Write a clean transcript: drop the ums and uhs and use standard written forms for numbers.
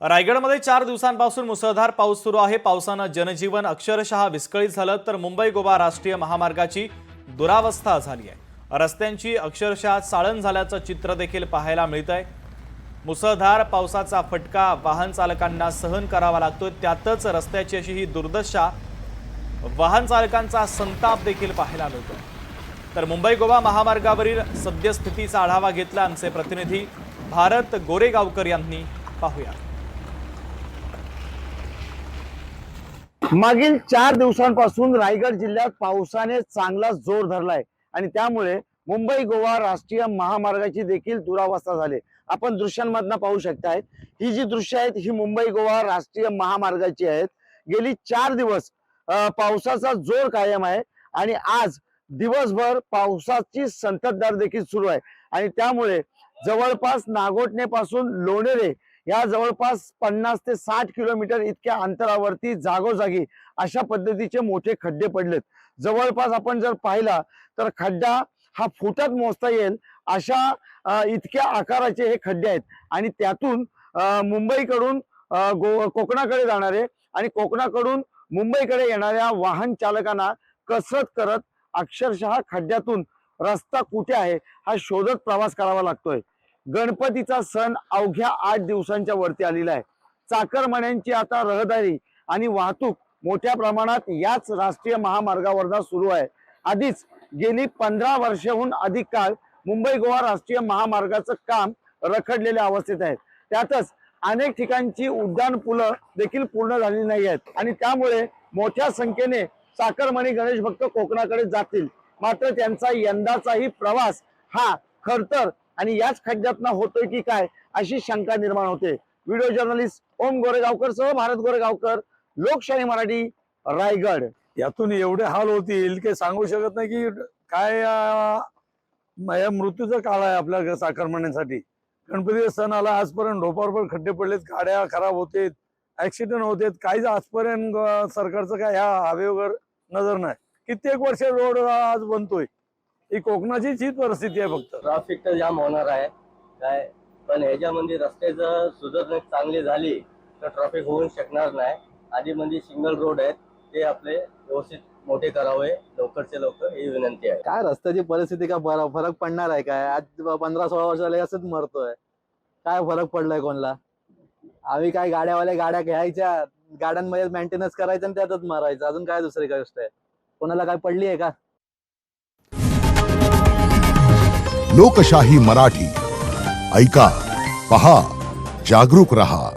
रायगडमध्ये 4 दिवसांपासून मुसळधार पाऊस सुरू आहे। पावसाने जनजीवन अक्षरशः विस्कळीत झालं तर मुंबई गोवा राष्ट्रीय महामार्गाची दुरावस्था झाली आहे। रस्त्यांची अक्षरशः चाळण झाल्याचं चित्र देखील पाहायला मिळतंय। मुसळधार पावसाचा फटका वाहन चालकांना सहन करावा लागतोय, त्यातच रस्त्याची अशी ही दुर्दशा, वाहन चालकांचा संताप देखील पाहायला मिळतोय। तर मुंबई गोवा महामार्गावरील सद्यस्थितीचा आढावा घेतला आमचे प्रतिनिधी भारत गोरेगावकर यांनी। पाहूया। मागील 4 दिवसांपासून रायगड जिल्ह्यात पावसाने चांगला जोर धरलाय आणि त्यामुळे मुंबई गोवा राष्ट्रीय महामार्गाची देखील दुरावस्था झाली। आपण दृश्यांमधून पाहू शकताय, ही जी दृश्य आहेत ही मुंबई गोवा राष्ट्रीय महामार्गाची आहेत। गेली 4 दिवस पावसाचा जोर कायम आहे आणि आज दिवसभर पावसाची संततधार देखील सुरू आहे आणि त्यामुळे जवळपास नागोठणे पासून लोणेरे या जवळपास 50 ते 60 किलोमीटर इतक्या अंतरावरती जागोजागी अशा पद्धतीचे मोठे खड्डे पडलेत। जवळपास आपण जर पाहिला तर खड्डा हा फुटात मोजता येईल अशा इतक्या आकाराचे हे खड्डे आहेत आणि त्यातून मुंबईकडून कोकणाकडे जाणारे आणि कोकणाकडून मुंबईकडे येणाऱ्या वाहन चालकांना कसरत करत अक्षरशः खड्ड्यातून रस्ता कुठे आहे हा शोधत प्रवास करावा लागतोय। गणपतीचा सण अवघ्या 8 दिवसांच्या वरती आलेला आहे। चाकरमान्यांची आता रहदारी आणि वाहतूक मोठ्या प्रमाणात याच राष्ट्रीय महामार्गावर सुरू आहे। आधीच गेली 15 वर्षाहून अधिक काळ मुंबई गोवा राष्ट्रीय महामार्गाचं काम रखडलेल्या अवस्थेत आहे। त्यातच अनेक ठिकाणची उड्डाणपुलं देखील पूर्ण झालेली नाही आहेत आणि त्यामुळे मोठ्या संख्येने चाकरमानी गणेश भक्त कोकणाकडे जातील, मात्र त्यांचा यंदाचाही प्रवास हा खरतर आणि याच खड्ड्यातनं होतोय की काय अशी शंका निर्माण होते। व्हिडिओ जर्नलिस्ट ओम गोरेगावकर सह भारत गोरेगावकर, लोकशाही मराठी, रायगड। यातून एवढे हाल होतील की सांगू शकत नाही की काय मृत्यूचा काळ आहे आपल्या चाकरमान्यांसाठी। गणपती सण आला, आजपर्यंत ढोपावर खड्डे पडलेत, गाड्या खराब होतेत, ऍक्सिडेंट होतेत, काहीच आजपर्यंत सरकारचं काय ह्या हवेवर नजर नाही। कित्येक वर्ष रोड आज बनतोय, ही कोकणाचीच ही परिस्थिती आहे। फक्त ट्रॅफिक तर जाम होणार आहे काय, पण ह्याच्यामध्ये रस्ते जर सुधारणा चांगली झाली तर ट्रॅफिक होऊ शकणार नाही। आधी म्हणजे सिंगल रोड आहेत ते आपले व्यवस्थित मोठे करावे लवकरचे लवकर, ही विनंती आहे। काय रस्त्याची परिस्थिती का फरक पडणार आहे काय? आज 15-16 वर्ष झाले असंच मरतोय, काय फरक पडलाय कोणला? आम्ही काय गाड्यावाले गाड्या घ्यायच्या, गाड्यांमध्ये मेंटेनन्स करायचं आणि त्यातच मारायचं, अजून काय दुसरी गोष्ट आहे? कोणाला काय पडली आहे का? लोकशाही मराठी ऐका, पहा, जागरूक रहा।